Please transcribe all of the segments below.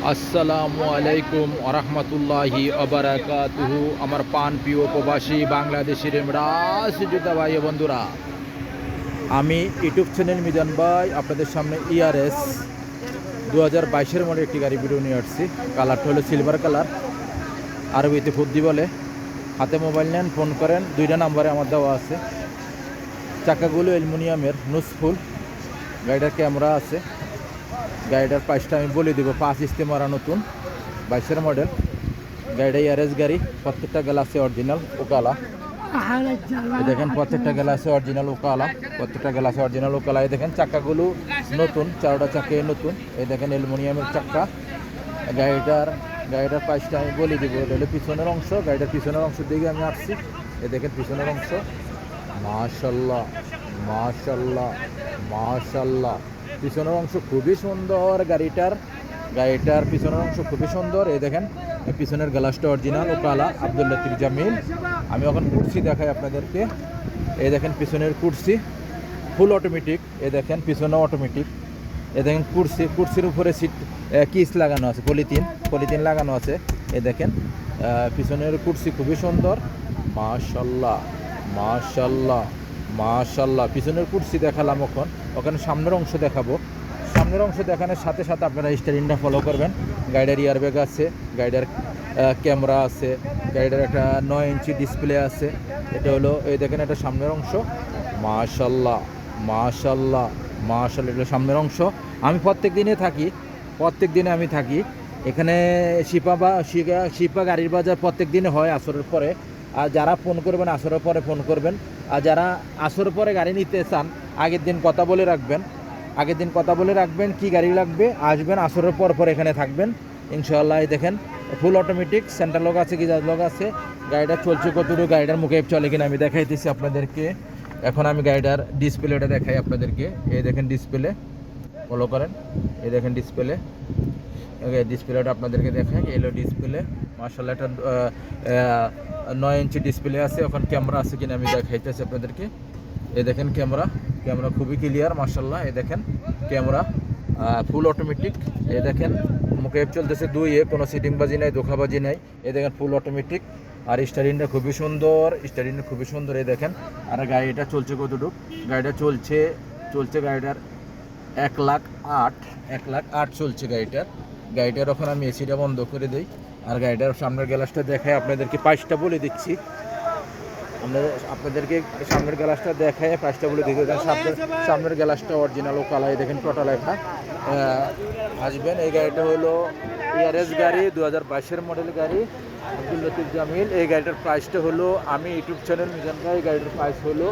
আসসালামু আলাইকুম আরহামতুল্লাহি আবরাকাতুহু। আমার পান প্রিয় প্রবাসী বাংলাদেশের রাজযোদ্ধা ভাই ও বন্ধুরা, আমি ইউটিউব চ্যানেল মিজান ভাই আপনাদের সামনে ERS 2022 মডেল একটি গাড়ি ভিডিও নিয়ে আসছি। কালারটা হলো সিলভার কালার, আরবিতে ফুদ্দি বলে। হাতে মোবাইল নেন, ফোন করেন, দুইটা নাম্বারে আমার দেওয়া আছে। চাকাগুলো অ্যালুমিনিয়ামের নুসফুল, গাড়িটার ক্যামেরা আছে। গাড়িটার প্রাইসটা আমি বলে দেবো, 5 ইস্তে মারা নতুন 22 মডেল। গাড়িটা ERS গাড়ি, প্রত্যেকটা গ্লাসে অরিজিনাল ওকালা। দেখেন প্রত্যেকটা গ্লাসে অরিজিনাল ওকালা, প্রত্যেকটা গ্লাসে অরিজিনাল ওকালা। এই দেখেন চাকাগুলো নতুন, চারোটা চাকে নতুন। এই দেখেন অ্যালুমিনিয়ামের চাক্কা। গাড়িটার প্রাইসটা আমি বলে দেবো। এটা হলো পিছনের অংশ, গাড়িটার পিছনের অংশ দিকে আমি আসছি। এই দেখেন পিছনের অংশ, মাশাল্লাহ মাশাল্লাহ মাশাল্লাহ। পিছনের অংশ খুবই সুন্দর, গাড়িটার পিছনের অংশ খুবই সুন্দর। এই দেখেন পিছনের গ্লাসটা অরিজিনাল ওকালা, আব্দুল লতিফ জামিল। আমি এখন কুর্সি দেখাই আপনাদেরকে। এই দেখেন পিছনের কুর্সি ফুল অটোমেটিক। এই দেখেন পিছনে অটোমেটিক। এই দেখেন কুর্সির উপরে সিট কিস লাগানো আছে, পলিথিন লাগানো আছে। এই দেখেন পিছনের কুর্সি খুবই সুন্দর, মাশাল্লাহ মাশাল্লাহ মাশাল্লাহ। পিছনের কুর্সি দেখালাম, ওখানে সামনের অংশ দেখাবো। সামনের অংশ দেখানোর সাথে সাথে আপনারা স্টারিংটা ফলো করবেন। গাড়িটার ইয়ারব্যাগ আছে, গাড়িটার ক্যামেরা আছে, গাড়িটার একটা 9 ইঞ্চি ডিসপ্লে আছে। এটা হলো এই দেখেন এটা সামনের অংশ, মাশাল্লাহ মাশাল্লাহ মাশাল্লাহ। এটা সামনের অংশ। আমি প্রত্যেক দিনে আমি থাকি এখানে। শিপা গাড়ির বাজার প্রত্যেক দিনে হয় আসরের পরে। আর যারা ফোন করবেন আসরের পরে ফোন করবেন। আর যারা আসরের পরে গাড়ি নিতে চান আগের দিন কথা বলে রাখবেন কি গাড়ি লাগবে, আসবেন আসরের পর এখানে থাকবেন ইনশাআল্লাহ। দেখেন ফুল অটোমেটিক, সেন্টার লক আছে, গিজার লক আছে। গাড়িটা চলছে কতটুকু, গাড়িটার মুখে চলে কিনা আমি দেখাইতেছি আপনাদেরকে। এখন আমি গাড়িটার ডিসপ্লেটা দেখাই আপনাদেরকে। এই দেখেন ডিসপ্লে, ফলো করেন। এই দেখেন ডিসপ্লেটা আপনাদেরকে দেখাই। এলো ডিসপ্লে, মাশাআল্লাহ। একটা 9 ইঞ্চি ডিসপ্লে আছে। ওখানে ক্যামেরা আছে কিনা আমি দেখাইতেছি আপনাদেরকে। এই দেখেন ক্যামেরা খুবই ক্লিয়ার, মাশাআল্লাহ। এই দেখেন ক্যামেরা ফুল অটোমেটিক। এই দেখেন মুখে চলতেছে 2 কোনো সিটিং বাজি নাই, ধোকাবাজি নাই। এই দেখেন ফুল অটোমেটিক। আর স্টারিংটা খুবই সুন্দর, এই দেখেন। আর গাড়িটা চলছে কতটুক, গাড়িটা চলছে গাড়িটার 1,08,000 চলছে গাড়িটার। ওখানে আমি এসিটা বন্ধ করে দিই। আর গাড়িটার সামনের গ্লাসটা দেখায় আপনাদেরকে, প্রাইসটা বলে দিচ্ছি। আপনাদেরকে সামনের গ্লাসটা দেখায় প্রাইসটা বলে দিতে। সামনের গ্লাসটা অরিজিনাল ওকালাই, দেখেন টোটাল লেখা। আসবেন। এই গাড়িটা হলো ERS গাড়ি, 2022 মডেল গাড়ি, আব্দুল লতিফ জামিল। এই গাড়িটার প্রাইসটা হলো, আমি ইউটিউব চ্যানেল মিজান ভাই, এই গাড়িটার প্রাইস হলো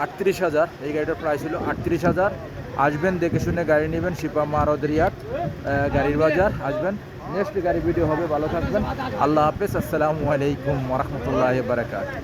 38,000। এই গাড়িটার প্রাইস হলো 38,000। আসবেন, দেখে শুনে গাড়ি নেবেন। শিপা মারদিয়াত গাড়ির বাজার আসবেন। নেক্সট গাড়ি ভিডিও হবে। ভালো থাকবেন, আল্লাহ হাফেজ, আসসালামু আলাইকুম ওয়া রাহমাতুল্লাহি ওয়া বারাকাতুহু।